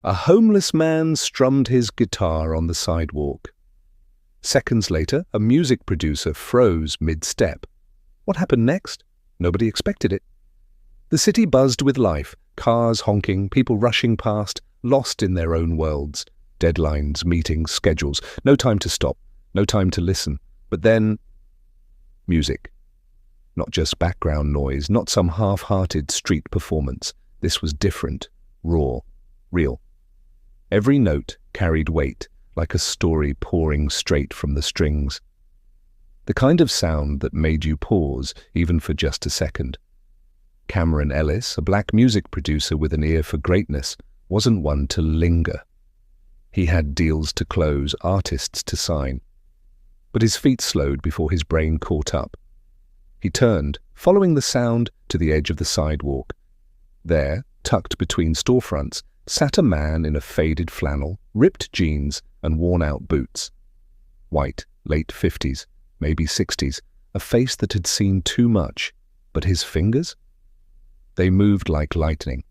A homeless man strummed his guitar on the sidewalk. Seconds later, a music producer froze mid-step. What happened next? Nobody expected it. The city buzzed with life, cars honking, people rushing past, lost in their own worlds. Deadlines, meetings, schedules. No time to stop, no time to listen. But then, music. Not just background noise, not some half-hearted street performance. This was different, raw, real. Every note carried weight, like a story pouring straight from the strings. The kind of sound that made you pause, even for just a second. Cameron Ellis, a black music producer with an ear for greatness, wasn't one to linger. He had deals to close, artists to sign. But his feet slowed before his brain caught up. He turned, following the sound, to the edge of the sidewalk. There, tucked between storefronts, sat a man in a faded flannel, ripped jeans, and worn-out boots. White, late 50s, maybe 60s, a face that had seen too much. But his fingers? They moved like lightning.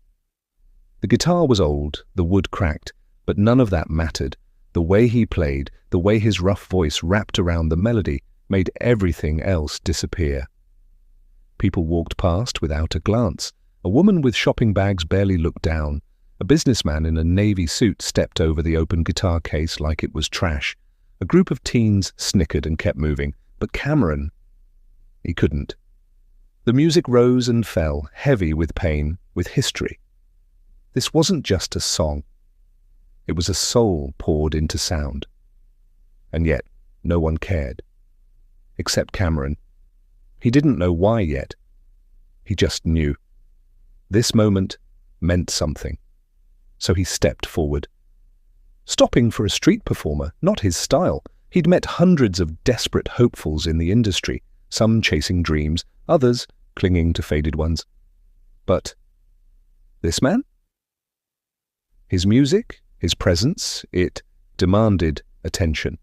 The guitar was old, the wood cracked, but none of that mattered. The way he played, the way his rough voice wrapped around the melody, made everything else disappear. People walked past without a glance. A woman with shopping bags barely looked down. A businessman in a navy suit stepped over the open guitar case like it was trash. A group of teens snickered and kept moving, but Cameron, he couldn't. The music rose and fell, heavy with pain, with history. This wasn't just a song. It was a soul poured into sound. And yet, no one cared. Except Cameron. He didn't know why yet. He just knew. This moment meant something. So he stepped forward. Stopping for a street performer, not his style. He'd met hundreds of desperate hopefuls in the industry, some chasing dreams, others clinging to faded ones. But this man? His music, his presence, it demanded attention.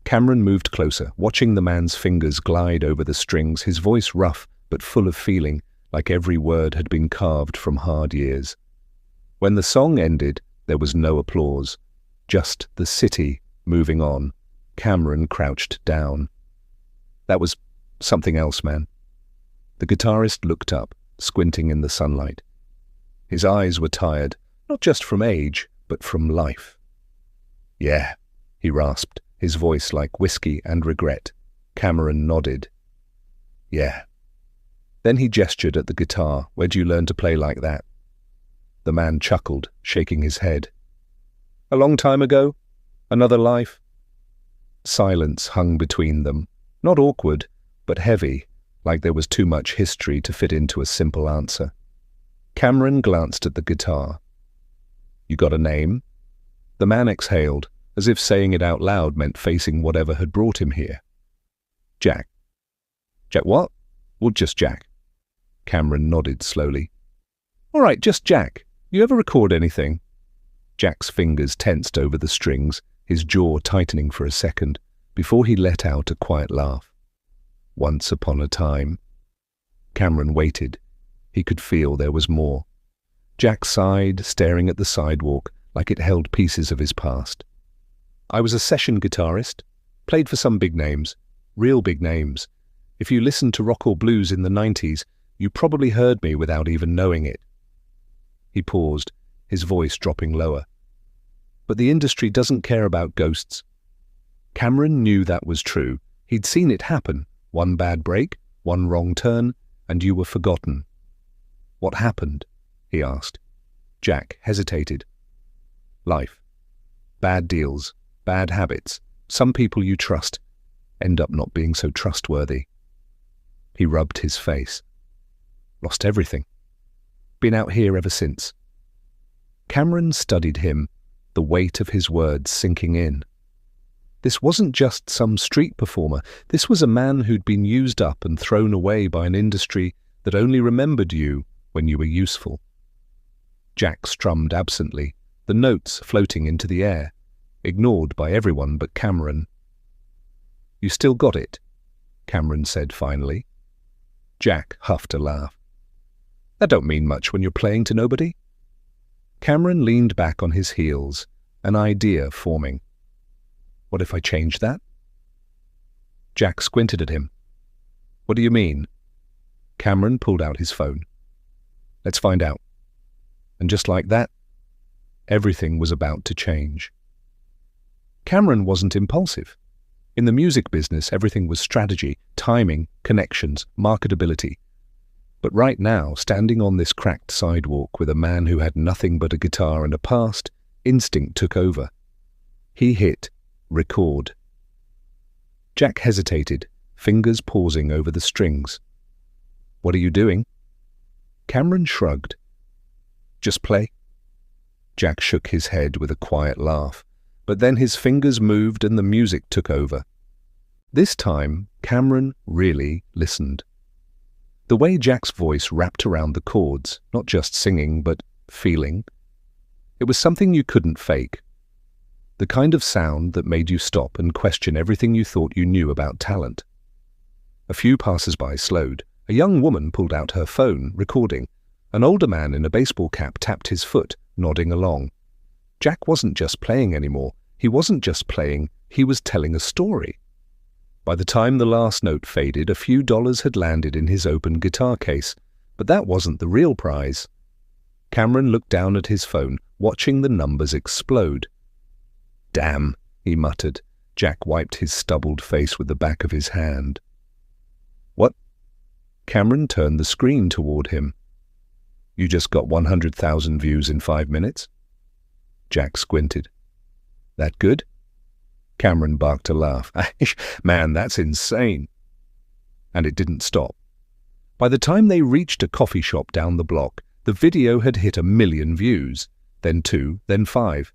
Cameron moved closer, watching the man's fingers glide over the strings, his voice rough but full of feeling, like every word had been carved from hard years. When the song ended, there was no applause, just the city moving on. Cameron crouched down. That was something else, man. The guitarist looked up, squinting in the sunlight. His eyes were tired, not just from age, but from life. Yeah, he rasped, his voice like whiskey and regret. Cameron nodded. Yeah. Then he gestured at the guitar. Where'd you learn to play like that? The man chuckled, shaking his head. A long time ago? Another life? Silence hung between them, not awkward, but heavy, like there was too much history to fit into a simple answer. Cameron glanced at the guitar. You got a name? The man exhaled, as if saying it out loud meant facing whatever had brought him here. Jack. Jack what? Well, just Jack. Cameron nodded slowly. All right, just Jack. You ever record anything? Jack's fingers tensed over the strings, his jaw tightening for a second, before he let out a quiet laugh. Once upon a time. Cameron waited. He could feel there was more. Jack sighed, staring at the sidewalk like it held pieces of his past. I was a session guitarist, played for some big names, real big names. If you listened to rock or blues in the 90s, you probably heard me without even knowing it. He paused, his voice dropping lower. But the industry doesn't care about ghosts. Cameron knew that was true. He'd seen it happen. One bad break, one wrong turn, and you were forgotten. What happened? He asked. Jack hesitated. Life. Bad deals, bad habits. Some people you trust end up not being so trustworthy. He rubbed his face. Lost everything. Been out here ever since. Cameron studied him, the weight of his words sinking in. This wasn't just some street performer. This was a man who'd been used up and thrown away by an industry that only remembered you when you were useful. Jack strummed absently, the notes floating into the air, ignored by everyone but Cameron. You still got it, Cameron said finally. Jack huffed a laugh. That don't mean much when you're playing to nobody. Cameron leaned back on his heels, an idea forming. What if I changed that? Jack squinted at him. What do you mean? Cameron pulled out his phone. Let's find out. And just like that, everything was about to change. Cameron wasn't impulsive. In the music business, everything was strategy, timing, connections, marketability. But right now, standing on this cracked sidewalk with a man who had nothing but a guitar and a past, instinct took over. He hit record. Jack hesitated, fingers pausing over the strings. What are you doing? Cameron shrugged. Just play. Jack shook his head with a quiet laugh, but then his fingers moved and the music took over. This time, Cameron really listened. The way Jack's voice wrapped around the chords, not just singing, but feeling. It was something you couldn't fake. The kind of sound that made you stop and question everything you thought you knew about talent. A few passers-by slowed. A young woman pulled out her phone, recording. An older man in a baseball cap tapped his foot, nodding along. Jack wasn't just playing anymore. He wasn't just playing, he was telling a story. By the time the last note faded, a few dollars had landed in his open guitar case, but that wasn't the real prize. Cameron looked down at his phone, watching the numbers explode. Damn, he muttered. Jack wiped his stubbled face with the back of his hand. What? Cameron turned the screen toward him. You just got 100,000 views in 5 minutes? Jack squinted. That good? Cameron barked a laugh. Man, that's insane. And it didn't stop. By the time they reached a coffee shop down the block, the video had hit 1 million views, then 2, then 5.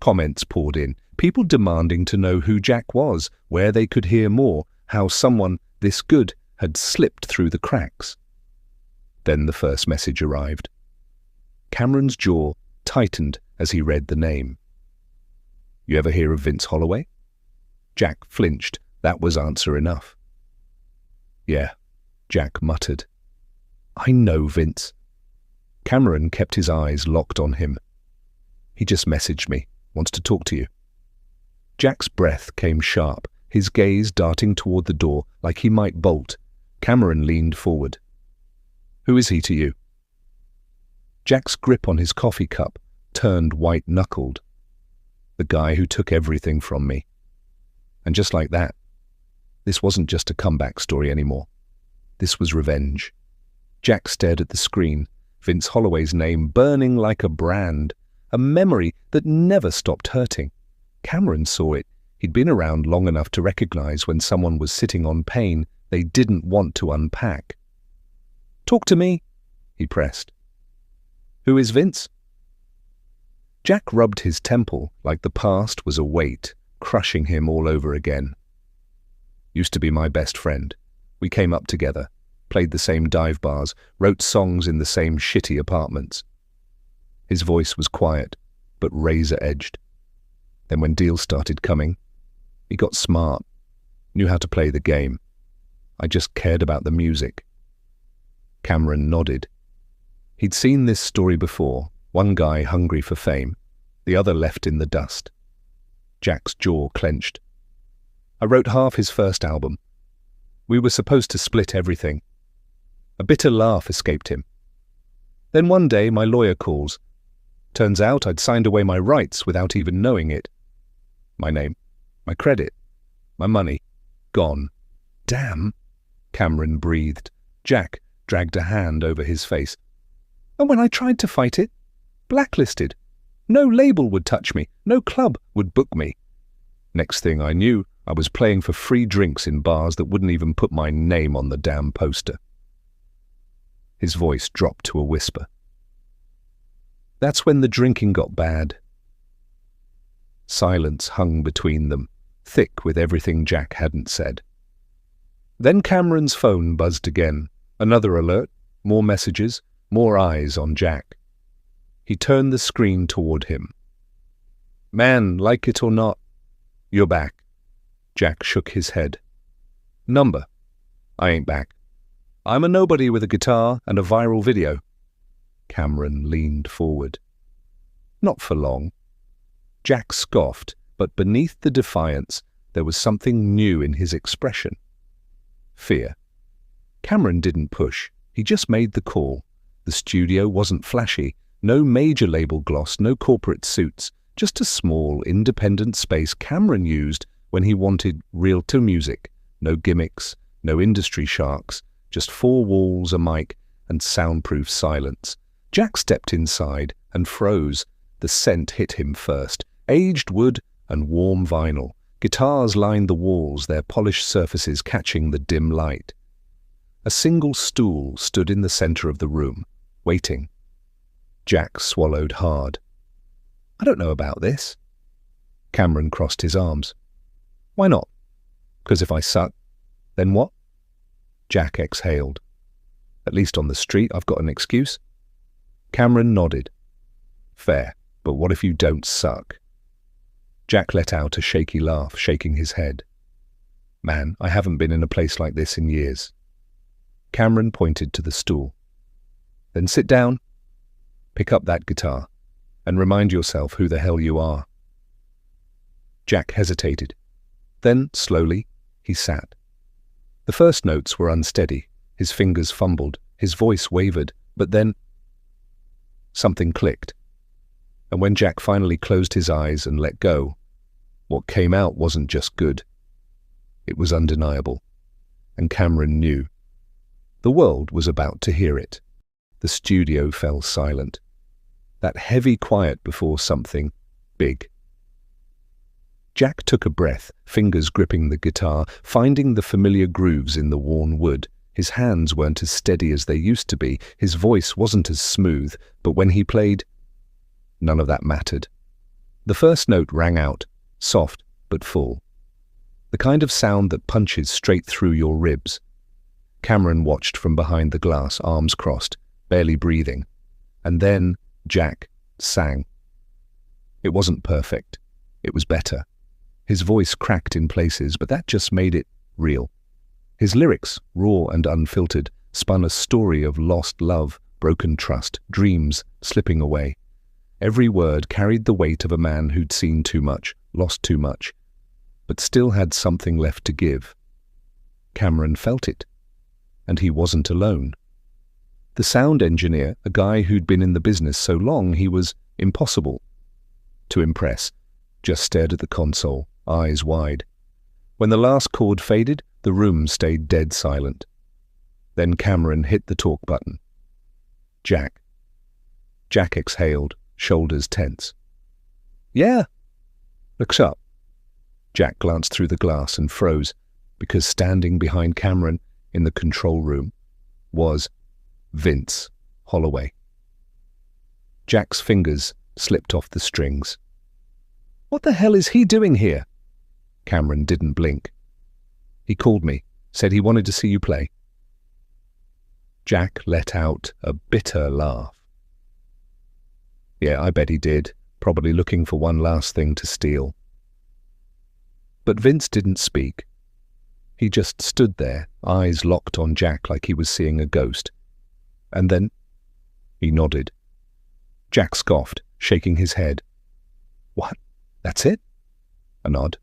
Comments poured in, people demanding to know who Jack was, where they could hear more, how someone this good had slipped through the cracks. Then the first message arrived. Cameron's jaw tightened as he read the name. You ever hear of Vince Holloway? Jack flinched. That was answer enough. Yeah, Jack muttered. I know Vince. Cameron kept his eyes locked on him. He just messaged me, wants to talk to you. Jack's breath came sharp, his gaze darting toward the door like he might bolt. Cameron leaned forward. Who is he to you? Jack's grip on his coffee cup turned white-knuckled. The guy who took everything from me. And just like that, this wasn't just a comeback story anymore. This was revenge. Jack stared at the screen, Vince Holloway's name burning like a brand, a memory that never stopped hurting. Cameron saw it. He'd been around long enough to recognize when someone was sitting on pain they didn't want to unpack. Talk to me, he pressed. Who is Vince? Jack rubbed his temple like the past was a weight, crushing him all over again. Used to be my best friend. We came up together, played the same dive bars, wrote songs in the same shitty apartments. His voice was quiet, but razor-edged. Then when deals started coming, he got smart, knew how to play the game. I just cared about the music. Cameron nodded. He'd seen this story before, one guy hungry for fame, the other left in the dust. Jack's jaw clenched. I wrote half his first album. We were supposed to split everything. A bitter laugh escaped him. Then one day my lawyer calls. Turns out I'd signed away my rights without even knowing it. My name, my credit, my money, gone. Damn, Cameron breathed. Jack dragged a hand over his face. And when I tried to fight it, blacklisted. No label would touch me, no club would book me. Next thing I knew, I was playing for free drinks in bars that wouldn't even put my name on the damn poster. His voice dropped to a whisper. That's when the drinking got bad. Silence hung between them, thick with everything Jack hadn't said. Then Cameron's phone buzzed again. Another alert, more messages, more eyes on Jack. He turned the screen toward him. Man, like it or not, you're back. Jack shook his head. Number. I ain't back. I'm a nobody with a guitar and a viral video. Cameron leaned forward. Not for long. Jack scoffed, but beneath the defiance, there was something new in his expression. Fear. Cameron didn't push. He just made the call. The studio wasn't flashy. No major label gloss, no corporate suits. Just a small, independent space Cameron used when he wanted real-to music. No gimmicks, no industry sharks. Just 4 walls, a mic, and soundproof silence. Jack stepped inside and froze. The scent hit him first. Aged wood and warm vinyl. Guitars lined the walls, their polished surfaces catching the dim light. A single stool stood in the center of the room, waiting. Jack swallowed hard. I don't know about this. Cameron crossed his arms. Why not? 'Cause if I suck, then what? Jack exhaled. At least on the street I've got an excuse. Cameron nodded. Fair, but what if you don't suck? Jack let out a shaky laugh, shaking his head. Man, I haven't been in a place like this in years. Cameron pointed to the stool. Then sit down, pick up that guitar, and remind yourself who the hell you are. Jack hesitated. Then, slowly, he sat. The first notes were unsteady. His fingers fumbled. His voice wavered. But then, something clicked. And when Jack finally closed his eyes and let go, what came out wasn't just good. It was undeniable. And Cameron knew. The world was about to hear it. The studio fell silent. That heavy quiet before something big. Jack took a breath, fingers gripping the guitar, finding the familiar grooves in the worn wood. His hands weren't as steady as they used to be. His voice wasn't as smooth, but when he played, none of that mattered. The first note rang out, soft but full. The kind of sound that punches straight through your ribs. Cameron watched from behind the glass, arms crossed, barely breathing. And then Jack sang. It wasn't perfect. It was better. His voice cracked in places, but that just made it real. His lyrics, raw and unfiltered, spun a story of lost love, broken trust, dreams slipping away. Every word carried the weight of a man who'd seen too much, lost too much, but still had something left to give. Cameron felt it, and he wasn't alone. The sound engineer, a guy who'd been in the business so long he was impossible to impress, just stared at the console, eyes wide. When the last chord faded, the room stayed dead silent. Then Cameron hit the talk button. Jack. Jack exhaled, shoulders tense. Yeah. Looks up. Jack glanced through the glass and froze, because standing behind Cameron in the control room was Vince Holloway. Jack's fingers slipped off the strings. What the hell is he doing here? Cameron didn't blink. He called me, said he wanted to see you play. Jack let out a bitter laugh. Yeah, I bet he did, probably looking for one last thing to steal. But Vince didn't speak. He just stood there, eyes locked on Jack like he was seeing a ghost. And then he nodded. Jack scoffed, shaking his head. What? That's it? A nod.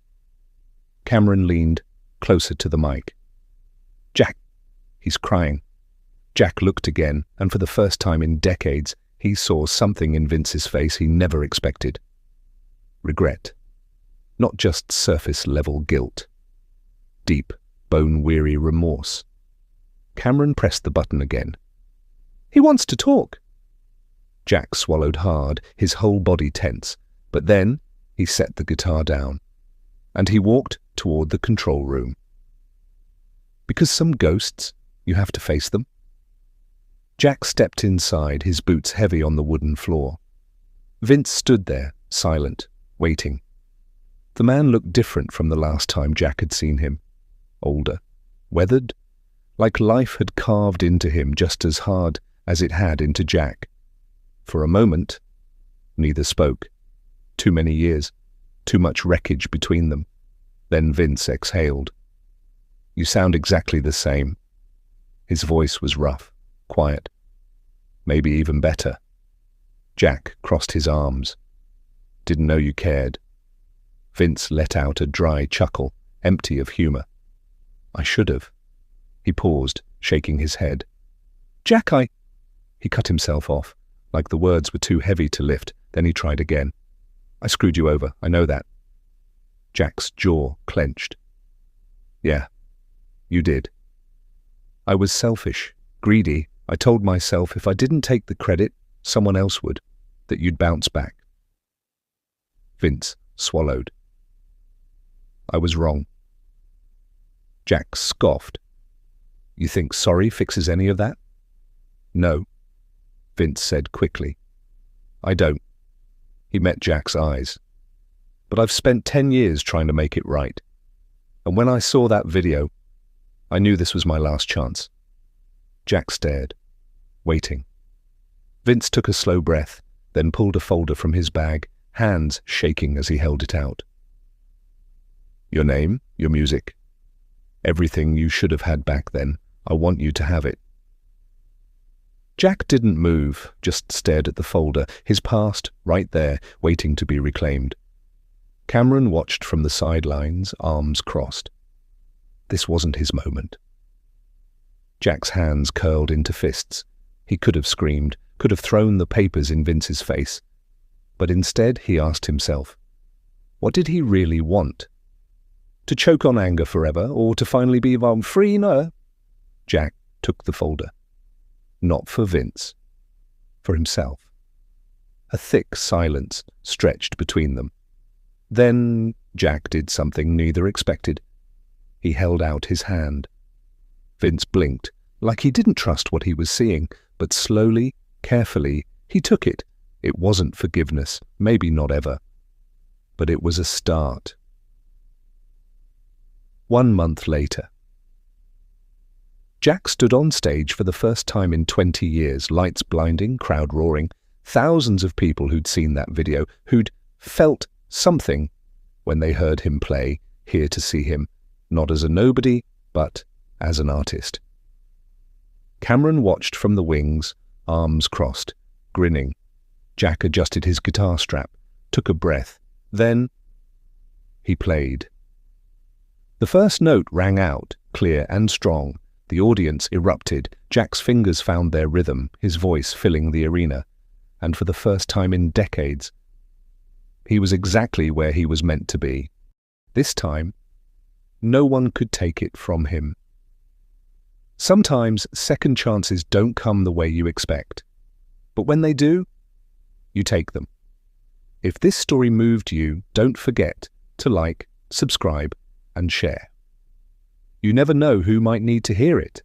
Cameron leaned closer to the mic. Jack, he's crying. Jack looked again, and for the first time in decades, he saw something in Vince's face he never expected. Regret. Not just surface-level guilt. Deep, bone-weary remorse. Cameron pressed the button again. He wants to talk. Jack swallowed hard, his whole body tense, but then he set the guitar down, and he walked toward the control room. Because some ghosts, you have to face them. Jack stepped inside, his boots heavy on the wooden floor. Vince stood there, silent, waiting. The man looked different from the last time Jack had seen him. Older, weathered, like life had carved into him just as hard as it had into Jack. For a moment, neither spoke. Too many years, too much wreckage between them. Then Vince exhaled. You sound exactly the same. His voice was rough, quiet. Maybe even better. Jack crossed his arms. Didn't know you cared. Vince let out a dry chuckle, empty of humor. I should have. He paused, shaking his head. Jack, He cut himself off, like the words were too heavy to lift. Then he tried again. I screwed you over, I know that. Jack's jaw clenched. Yeah, you did. I was selfish, greedy. I told myself if I didn't take the credit, someone else would, that you'd bounce back. Vince swallowed. I was wrong. Jack scoffed. You think sorry fixes any of that? No, Vince said quickly. I don't. He met Jack's eyes. But I've spent 10 years trying to make it right. And when I saw that video, I knew this was my last chance. Jack stared, waiting. Vince took a slow breath, then pulled a folder from his bag, hands shaking as he held it out. Your name, your music, everything you should have had back then. I want you to have it. Jack didn't move, just stared at the folder, his past right there, waiting to be reclaimed. Cameron watched from the sidelines, arms crossed. This wasn't his moment. Jack's hands curled into fists. He could have screamed, could have thrown the papers in Vince's face. But instead he asked himself, what did he really want? To choke on anger forever, or to finally be free? No. Jack took the folder. Not for Vince. For himself. A thick silence stretched between them. Then Jack did something neither expected. He held out his hand. Vince blinked, like he didn't trust what he was seeing, but slowly, carefully, he took it. It wasn't forgiveness, maybe not ever. But it was a start. 1 month later. Jack stood on stage for the first time in 20 years, lights blinding, crowd roaring, thousands of people who'd seen that video, who'd felt something when they heard him play, here to see him, not as a nobody, but as an artist. Cameron watched from the wings, arms crossed, grinning. Jack adjusted his guitar strap, took a breath. Then he played. The first note rang out, clear and strong. The audience erupted. Jack's fingers found their rhythm, his voice filling the arena. And for the first time in decades, he was exactly where he was meant to be. This time, no one could take it from him. Sometimes second chances don't come the way you expect. But when they do, you take them. If this story moved you, don't forget to like, subscribe, and share. You never know who might need to hear it.